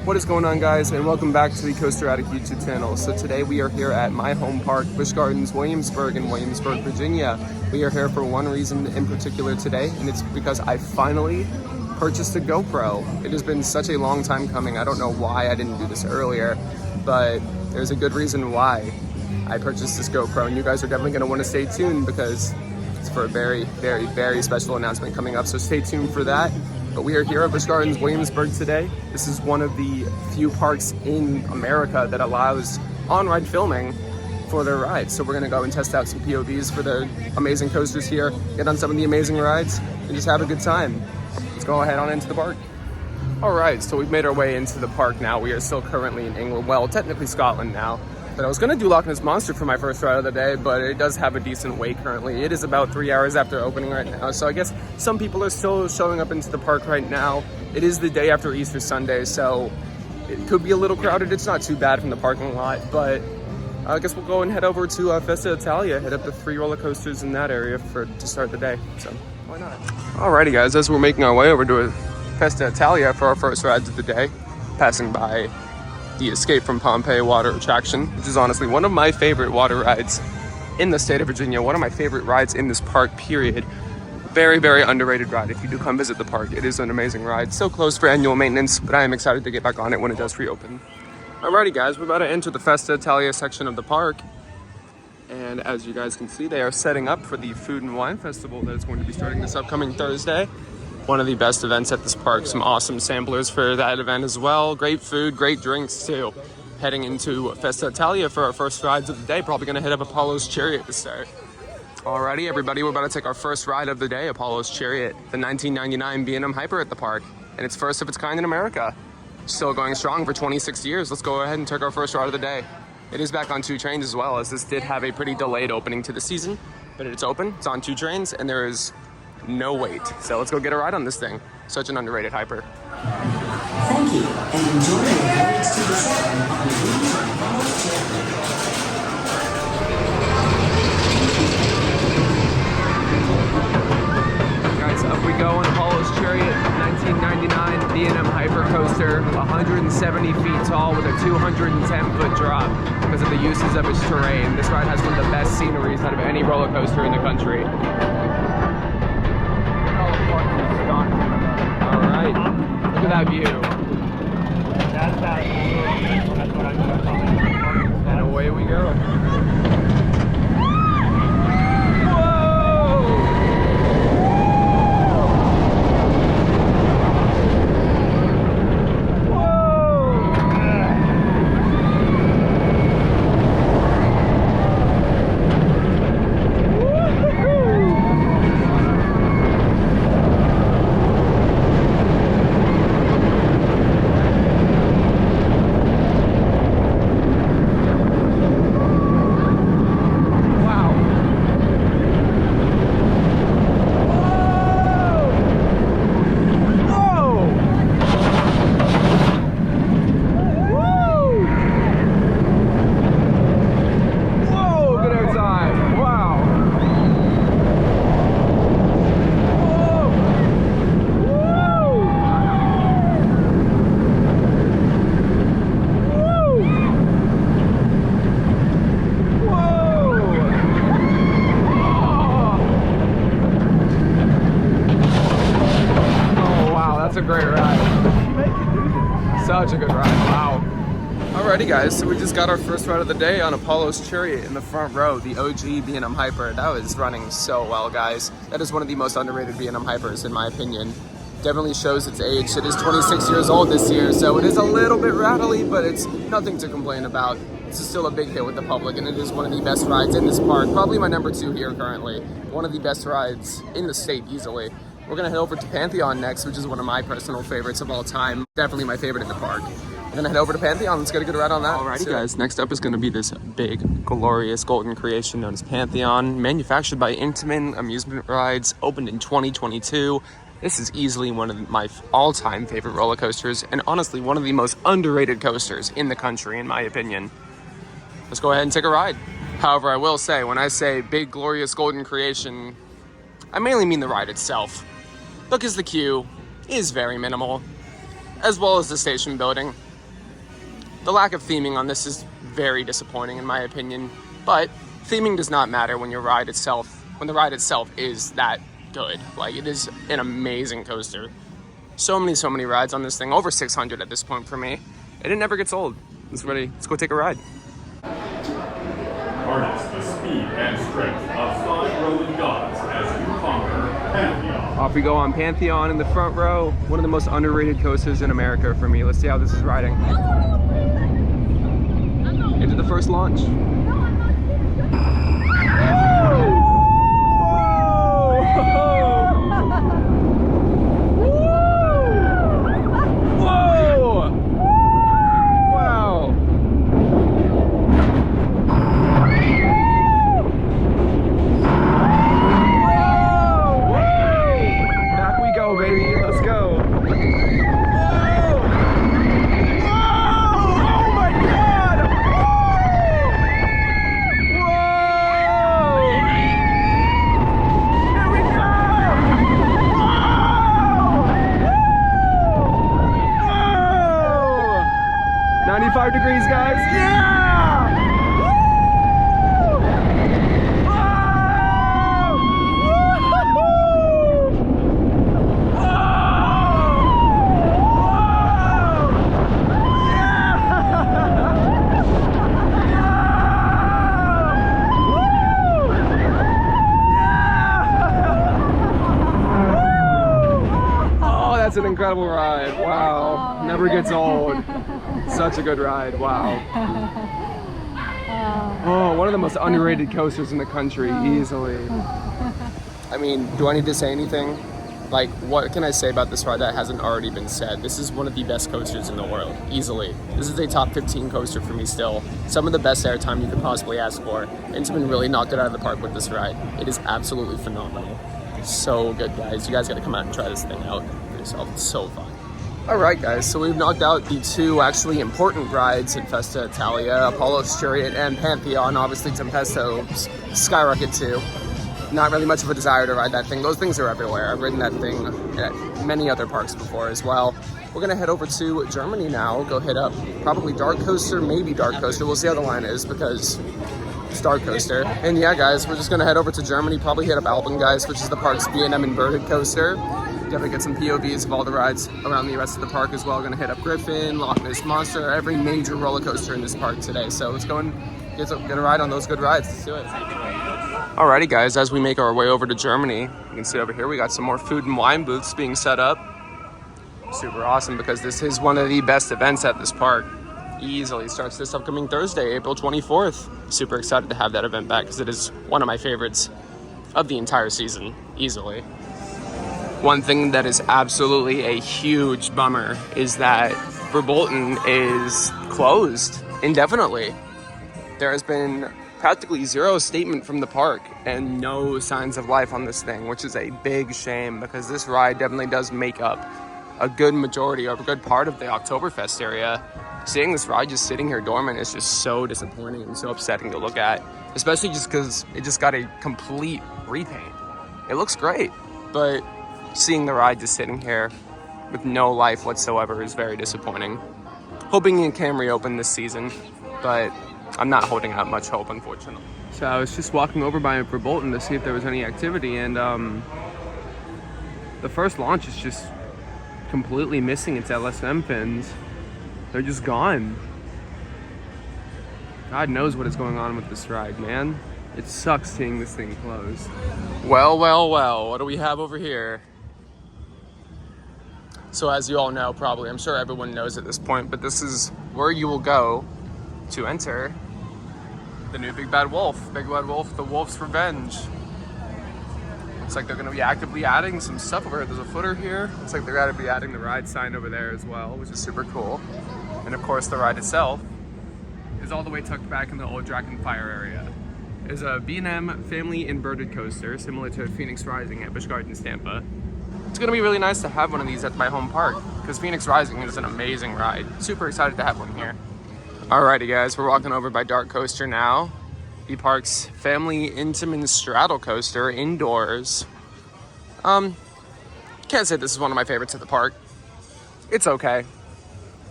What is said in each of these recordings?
What is going on, guys, and welcome back to the Coaster Addict YouTube channel. So today we are here at my home park, Busch Gardens Williamsburg in Williamsburg, Virginia. We are here for one reason in particular today, and it's because I finally purchased a GoPro. It has been such a long time coming. I don't know why I didn't do this earlier, but there's a good reason why I purchased this GoPro, and you guys are definitely going to want to stay tuned because it's for a very, very, very special announcement coming up, so stay tuned for that. But we are here at Busch Gardens Williamsburg today. This is one of the few parks in America that allows on-ride filming for their rides. So we're gonna go and test out some POVs for the amazing coasters here, get on some of the amazing rides, and just have a good time. Let's go ahead on into the park. All right, so we've made our way into the park now. We are still currently in England, well, technically Scotland now. But I was gonna do Loch Ness Monster for my first ride of the day, but it does have a decent wait currently. It is about 3 hours after opening right now, so I guess some people are still showing up into the park right now. It is the day after Easter Sunday, so it could be a little crowded. It's not too bad from the parking lot, but I guess we'll go and head over to Festa Italia, head up to 3 roller coasters in that area to start the day, so why not? Alrighty guys, as we're making our way over to Festa Italia for our first rides of the day, passing by the Escape from Pompeii water attraction, which is honestly one of my favorite water rides in the state of Virginia, one of my favorite rides in this park, period. Very, very underrated ride. If you do come visit the park, it is an amazing ride. Still closed for annual maintenance, but I am excited to get back on it when it does reopen. Alrighty guys, we're about to enter the Festa Italia section of the park. And as you guys can see, they are setting up for the Food and Wine Festival that is going to be starting this upcoming Thursday. One of the best events at this park. Some awesome samplers for that event as well. Great food, great drinks too. Heading into Festa Italia for our first rides of the day. Probably gonna hit up Apollo's Chariot to start. Alrighty everybody, we're about to take our first ride of the day, Apollo's Chariot, the 1999 B&M Hyper at the park. And it's first of its kind in America. Still going strong for 26 years. Let's go ahead and take our first ride of the day. It is back on 2 trains as well, as this did have a pretty delayed opening to the season. But it's open, it's on 2 trains, and there is no wait. So let's go get a ride on this thing. Such an underrated hyper. Thank you, and enjoy your voyage to the sun on the wings of Apollo's Chariot. Guys, up we go on Apollo's Chariot, 1999 B&M Hyper Coaster, 170 feet tall with a 210-foot drop because of the uses of its terrain. This ride has one of the best sceneries out of any roller coaster in the country. Alright, look at that view. And away we go. That's a great ride. Such a good ride. Wow. Alrighty guys, so we just got our first ride of the day on Apollo's Chariot in the front row, the OG B&M Hyper. That was running so well, guys. That is one of the most underrated B&M Hypers in my opinion. Definitely shows its age. It is 26 years old this year, so it is a little bit rattly, but it's nothing to complain about. This is still a big hit with the public, and it is one of the best rides in this park. Probably my number 2 here currently. One of the best rides in the state easily. We're gonna head over to Pantheon next, which is one of my personal favorites of all time. Definitely my favorite in the park. We're gonna head over to Pantheon. Let's get a good ride on that. Alrighty guys, next up is gonna be this big, glorious golden creation known as Pantheon. Manufactured by Intamin Amusement Rides, opened in 2022. This is easily one of my all-time favorite roller coasters, and honestly, one of the most underrated coasters in the country, in my opinion. Let's go ahead and take a ride. However, I will say, when I say big, glorious golden creation, I mainly mean the ride itself, because the queue is very minimal, as well as the station building. The lack of theming on this is very disappointing in my opinion, but theming does not matter when the ride itself is that good. Like, it is an amazing coaster. So many rides on this thing, over 600 at this point for me, and it never gets old. Let's go take a ride. Harness the speed and strength of 5 Roman gods as you conquer Pantheon. Off we go on Pantheon in the front row. One of the most underrated coasters in America for me. Let's see how this is riding. Into the first launch. Degrees, guys. Yeah! Oh, that's an incredible ride. Wow. Never gets old. Such a good ride, wow. Oh, one of the most underrated coasters in the country, easily. I mean, do I need to say anything? Like, what can I say about this ride that hasn't already been said? This is one of the best coasters in the world, easily. This is a top 15 coaster for me still. Some of the best airtime you could possibly ask for. And it's been really knocked it out of the park with this ride. It is absolutely phenomenal. So good, guys. You guys gotta come out and try this thing out for yourself. It's so fun. Alright guys, so we've knocked out the 2 actually important rides in Festa Italia, Apollo's Chariot and Pantheon. Obviously Tempesto, Skyrocket too. Not really much of a desire to ride that thing. Those things are everywhere. I've ridden that thing at many other parks before as well. We're gonna head over to Germany now, go hit up probably Dark Coaster, maybe Dark Coaster. We'll see how the line is because it's Dark Coaster. And yeah guys, we're just gonna head over to Germany, probably hit up Alpengeist, which is the park's B&M inverted coaster. Definitely get some POVs of all the rides around the rest of the park as well. Gonna hit up Griffin, Loch Ness Monster, every major roller coaster in this park today. So let's go and get a ride on those good rides. Let's do it. Alrighty guys, as we make our way over to Germany, you can see over here we got some more food and wine booths being set up. Super awesome because this is one of the best events at this park. Easily starts this upcoming Thursday, April 24th. Super excited to have that event back because it is one of my favorites of the entire season, easily. One thing that is absolutely a huge bummer is that Verbolten is closed indefinitely. There has been practically zero statement from the park and no signs of life on this thing, which is a big shame because this ride definitely does make up a good majority or a good part of the Oktoberfest area. Seeing this ride just sitting here dormant is just so disappointing and so upsetting to look at, especially just because it just got a complete repaint. It looks great, but seeing the ride just sitting here with no life whatsoever is very disappointing. Hoping it can reopen this season, but I'm not holding out much hope, unfortunately. So I was just walking over by Verbolten to see if there was any activity, and the first launch is just completely missing its LSM fins. They're just gone. God knows what is going on with this ride, man. It sucks seeing this thing closed. Well, what do we have over here? So as you all know, probably, I'm sure everyone knows at this point, but this is where you will go to enter the new Big Bad Wolf. Big Bad Wolf, the Wolf's Revenge. Looks like they're gonna be actively adding some stuff over here. There's a footer here. Looks like they're gonna be adding the ride sign over there as well, which is super cool. And of course, the ride itself is all the way tucked back in the old Dragonfire area. It's a B&M family inverted coaster, similar to Phoenix Rising at Busch Gardens, Tampa. It's gonna be really nice to have one of these at my home park because Phoenix Rising is an amazing ride. Super excited to have one here. Alrighty guys, we're walking over by Dark Coaster now. The park's family Intamin straddle coaster indoors. Can't say this is one of my favorites at the park. It's okay.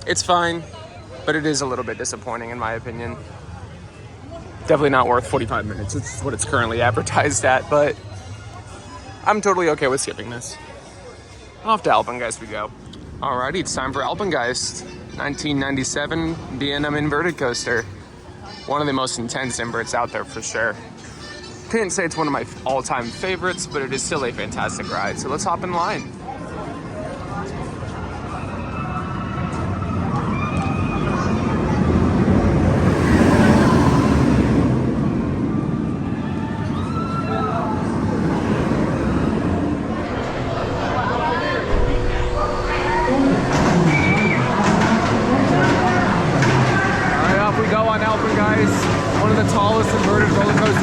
It's fine, but it is a little bit disappointing in my opinion. Definitely not worth 45 minutes. It's what it's currently advertised at, but I'm totally okay with skipping this. Off to Alpengeist we go. Alrighty, it's time for Alpengeist. 1997 B&M inverted coaster. One of the most intense inverts out there for sure. Couldn't say it's one of my all-time favorites, but it is still a fantastic ride. So let's hop in line.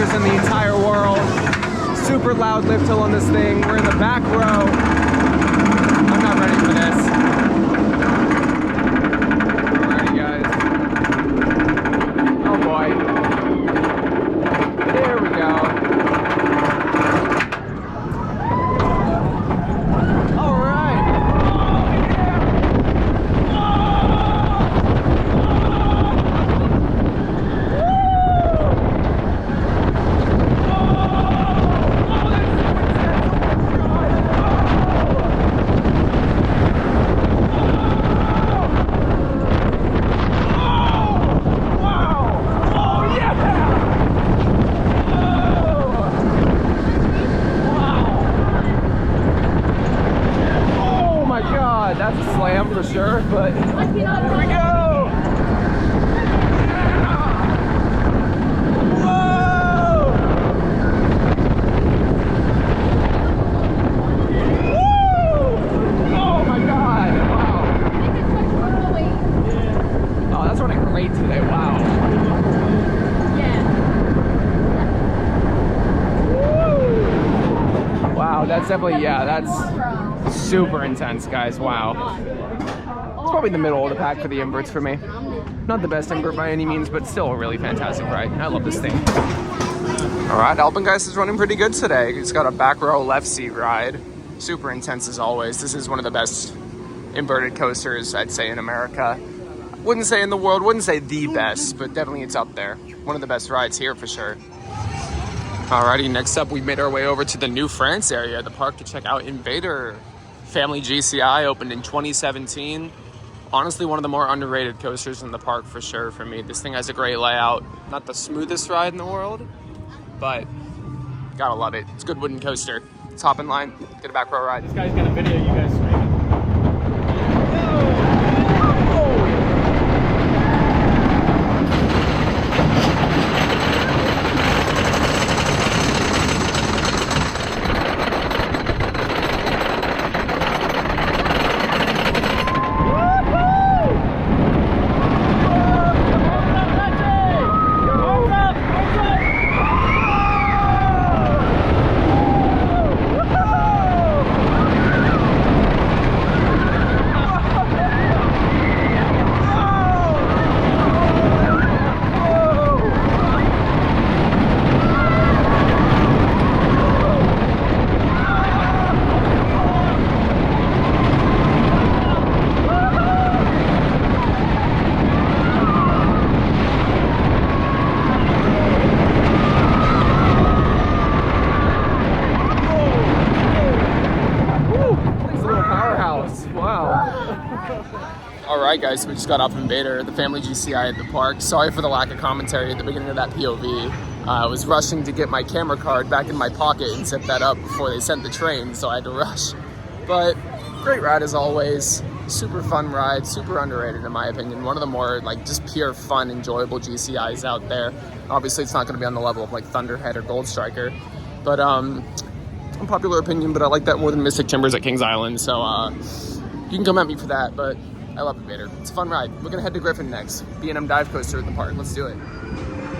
In the entire world. Super loud lift hill on this thing. We're in the back row. I'm not ready for this. Alrighty guys. Oh boy. There we go. Alright. That's a slam for sure, but here we go! Whoa! Woo! Oh my god! Wow! Oh, that's running great today. Wow! Wow, that's definitely, yeah, that's super intense, guys. Wow. It's probably the middle of the pack for the inverts for me. Not the best invert by any means, but still a really fantastic ride. I love this thing. All right, Alpengeist is running pretty good today. It's got a back row left seat ride. Super intense as always. This is one of the best inverted coasters, I'd say, in America. Wouldn't say in the world, wouldn't say the best, but definitely it's up there. One of the best rides here for sure. Alrighty, next up we made our way over to the New France area of the park to check out InvadR. Family GCI opened in 2017. Honestly, one of the more underrated coasters in the park for sure for me. This thing has a great layout. Not the smoothest ride in the world, but gotta love it. It's a good wooden coaster. Let's hop in line, get a back row ride. This guy's gonna video you guys screaming. Alright guys, we just got off InvadR, the family GCI at the park. Sorry for the lack of commentary at the beginning of that POV. I was rushing to get my camera card back in my pocket and set that up before they sent the train, so I had to rush. But great ride as always. Super fun ride, super underrated in my opinion. One of the more like just pure fun, enjoyable GCIs out there. Obviously it's not going to be on the level of like Thunderhead or Gold Striker, but unpopular opinion, but I like that more than Mystic Timbers at Kings Island, so you can come at me for that, but I love InvadR. It's a fun ride. We're gonna head to Griffin next. B&M dive coaster at the park. Let's do it.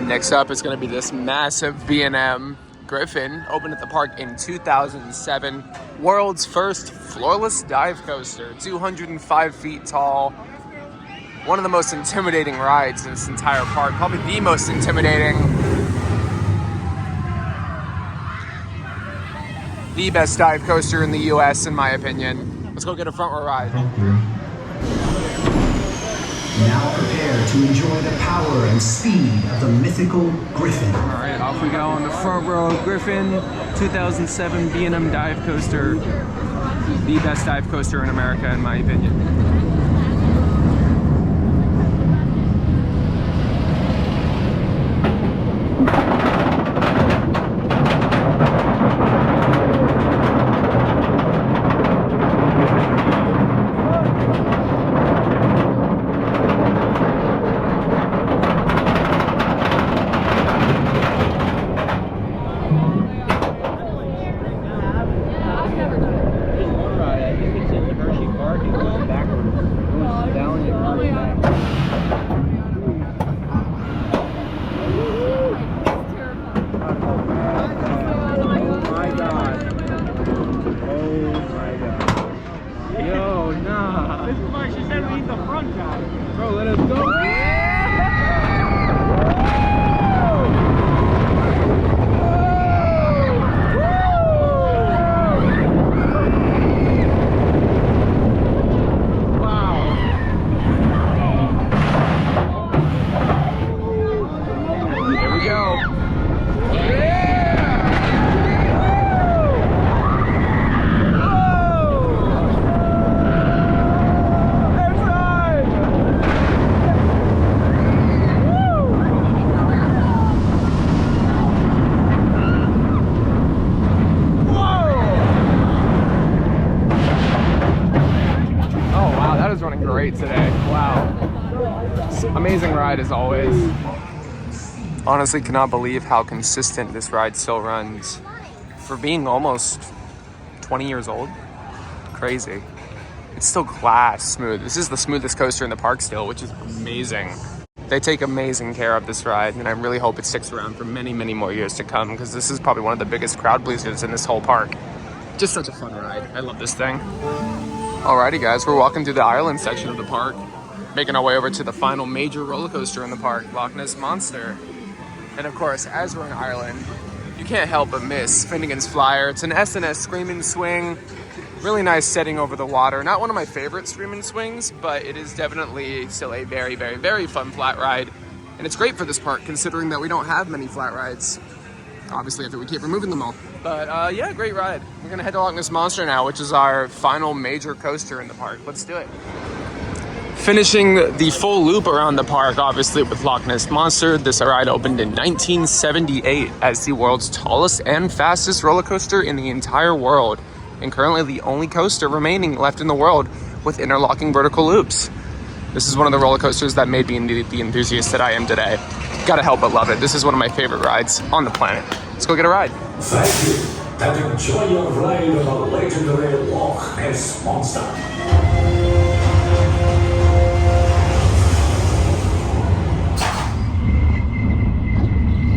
Next up is gonna be this massive B&M Griffin, opened at the park in 2007. World's first floorless dive coaster, 205 feet tall. One of the most intimidating rides in this entire park. Probably the most intimidating. The best dive coaster in the US, in my opinion. Let's go get a front row ride. Now prepare to enjoy the power and speed of the mythical Griffin. All right, off we go on the front row of Griffin, 2007 B&M dive coaster. The best dive coaster in America, in my opinion. Today. Wow. Amazing ride as always. Honestly cannot believe how consistent this ride still runs for being almost 20 years old. Crazy. It's still glass smooth. This is the smoothest coaster in the park still, which is amazing. They take amazing care of this ride, and I really hope it sticks around for many, many more years to come, because this is probably one of the biggest crowd pleasers in this whole park. Just such a fun ride. I love this thing. Alrighty guys, we're walking through the island section of the park, making our way over to the final major roller coaster in the park, Loch Ness Monster. And of course, as we're in Ireland, you can't help but miss Finnegan's Flyer. It's an S&S screaming swing, really nice setting over the water. Not one of my favorite screaming swings, but it is definitely still a very, very, very fun flat ride. And it's great for this park, considering that we don't have many flat rides. Obviously, after we keep removing them all. But yeah, great ride. We're gonna head to Loch Ness Monster now, which is our final major coaster in the park. Let's do it. Finishing the full loop around the park, obviously, with Loch Ness Monster. This ride opened in 1978 as the world's tallest and fastest roller coaster in the entire world, and currently the only coaster remaining left in the world with interlocking vertical loops. This is one of the roller coasters that made me the enthusiast that I am today. Gotta help but love it. This is one of my favorite rides on the planet. Let's go get a ride. Thank you, and enjoy your ride on the legendary Loch Ness Monster.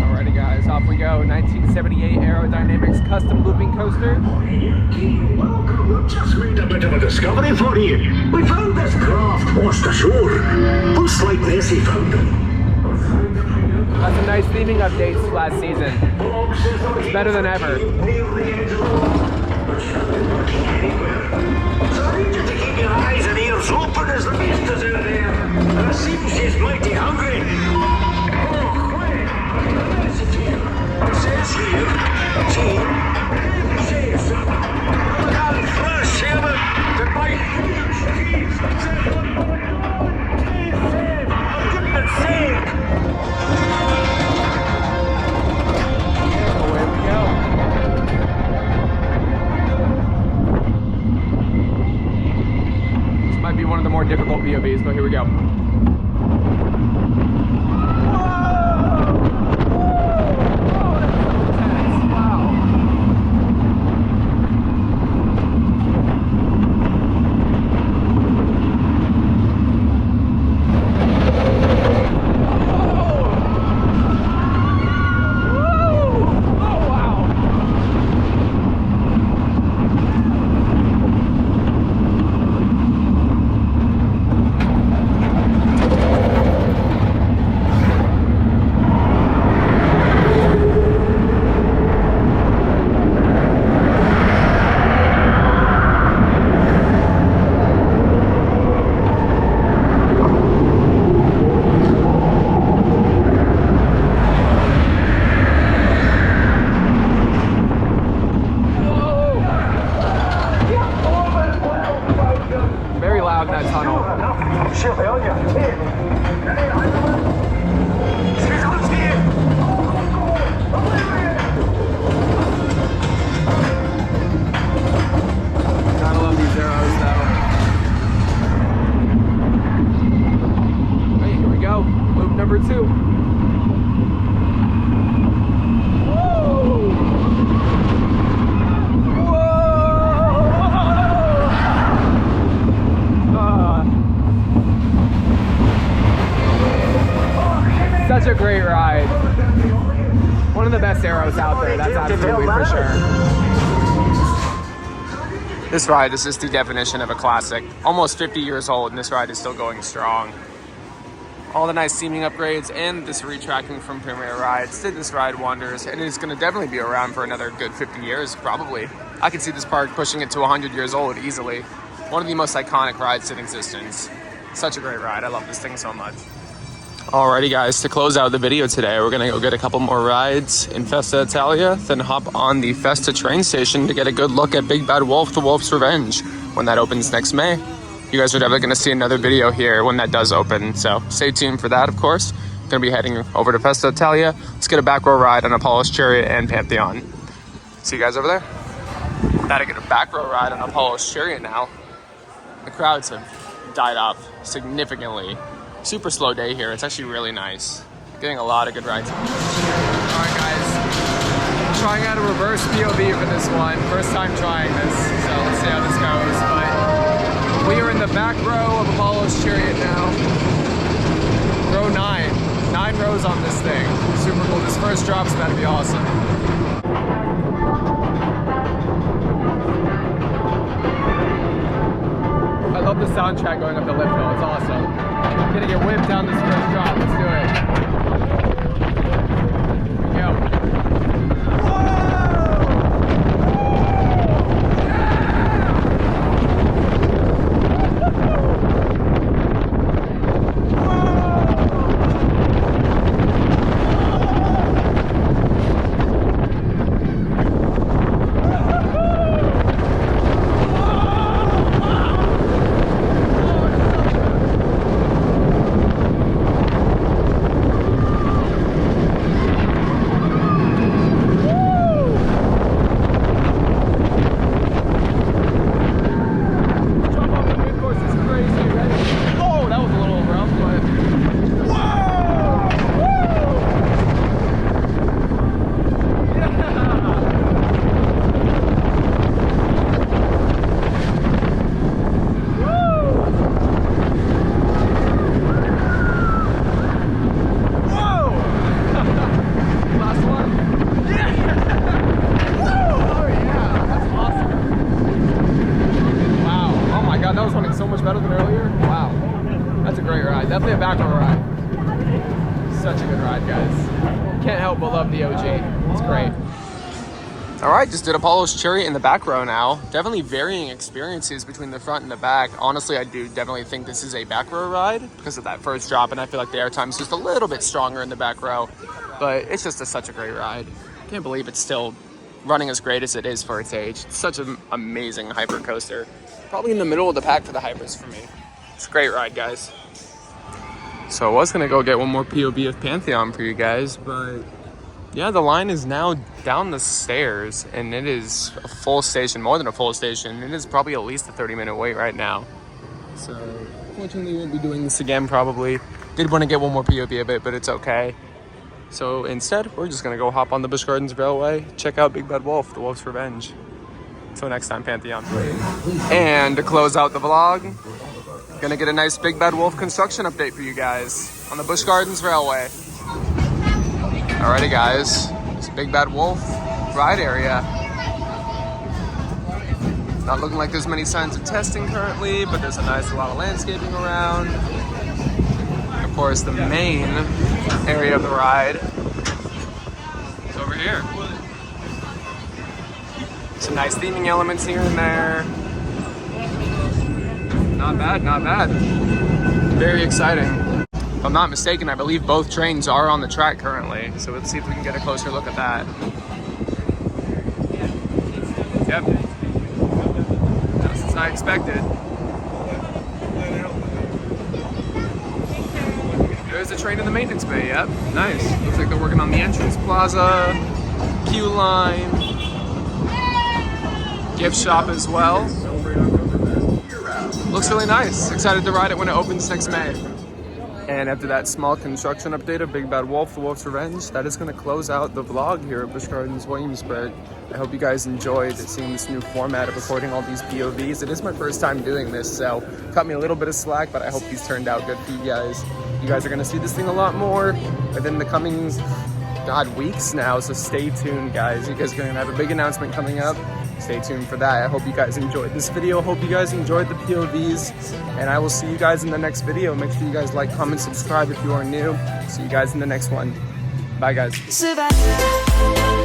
Alrighty guys, off we go. 1978 Aerodynamics custom looping coaster. Welcome, we've just made a bit of a discovery for you. We found this craft washed ashore. Looks like Nessie found it. Got some nice theming updates last season. It's better than ever. So I need you to keep your eyes and ears open as the beast is out there. And it seems she's mighty hungry. Oh, wait. What is it here? It says here, it says, look out first, Sherman, that my huge teeth said, for goodness sake. Away we go. This might be one of the more difficult POVs, but here we go. Gotta love these arrows though. Hey, here we go. Loop number 2. Such a great ride. One of the best arrows out there, that's absolutely for sure. This ride is just the definition of a classic. Almost 50 years old and this ride is still going strong. All the nice seaming upgrades and this retracking from Premier Rides did this ride wonders, and it's going to definitely be around for another good 50 years, probably. I could see this park pushing it to 100 years old easily. One of the most iconic rides in existence. Such a great ride. I love this thing so much. Alrighty guys, to close out the video today, we're gonna go get a couple more rides in Festa Italia, then hop on the Festa train station to get a good look at Big Bad Wolf, The Wolf's Revenge, when that opens next May. You guys are definitely gonna see another video here when that does open, so stay tuned for that, of course. Gonna be heading over to Festa Italia. Let's get a back row ride on Apollo's Chariot and Pantheon. See you guys over there. Gotta get a back row ride on Apollo's Chariot now. The crowds have died off significantly. Super slow day here. It's actually really nice. Getting a lot of good rides. Alright guys, trying out a reverse POV for this one. First time trying this, so let's see how this goes. But we are in the back row of Apollo's Chariot now. Row 9. 9 rows on this thing. Super cool. This first drop's about to be awesome. I love the soundtrack going up the lift hill. It's awesome. I'm gonna get whipped down this first drop. Let's do it. Here we go. Definitely a back row ride. Such a good ride, guys. Can't help but love the OG. It's great. All right, just did Apollo's Chariot in the back row now. Definitely varying experiences between the front and the back. Honestly, I do definitely think this is a back row ride because of that first drop, and I feel like the airtime is just a little bit stronger in the back row. But it's just such a great ride. Can't believe it's still running as great as it is for its age. It's such an amazing hyper coaster. Probably in the middle of the pack for the hypers for me. It's a great ride, guys. So I was gonna go get one more POV of Pantheon for you guys, but yeah, the line is now down the stairs and it is a full station, more than a full station. It is probably at least a 30-minute wait right now. So unfortunately, won't be doing this again probably. Did want to get one more POV of it, but it's okay. So instead, we're just gonna go hop on the Busch Gardens Railway, check out Big Bad Wolf, The Wolf's Revenge. Until next time, Pantheon. And to close out the vlog, gonna get a nice Big Bad Wolf construction update for you guys on the Busch Gardens Railway. Alrighty guys, it's Big Bad Wolf ride area. Not looking like there's many signs of testing currently, but there's a lot of landscaping around. Of course, the main area of the ride is over here. Some nice theming elements here and there. Not bad, not bad. Very exciting. If I'm not mistaken, I believe both trains are on the track currently. So let's see if we can get a closer look at that. Yep. Just as I expected. There's the train in the maintenance bay, yep. Nice. Looks like they're working on the entrance plaza, queue line, gift shop as well. Looks really nice. Excited to ride it when it opens next May. And after that small construction update of Big Bad Wolf, The Wolf's Revenge, that is going to close out the vlog here at Busch Gardens Williamsburg. I hope you guys enjoyed seeing this new format of recording all these POVs. It is my first time doing this, so cut me a little bit of slack, but I hope these turned out good for you guys. You guys are going to see this thing a lot more within the coming, weeks now, so stay tuned, guys. You guys are going to have a big announcement coming up. Stay tuned for that. I hope you guys enjoyed this video. Hope you guys enjoyed the POVs, and I will see you guys in the next video. Make sure you guys like, comment, subscribe if you are new. See you guys in the next one. Bye, guys. Savannah.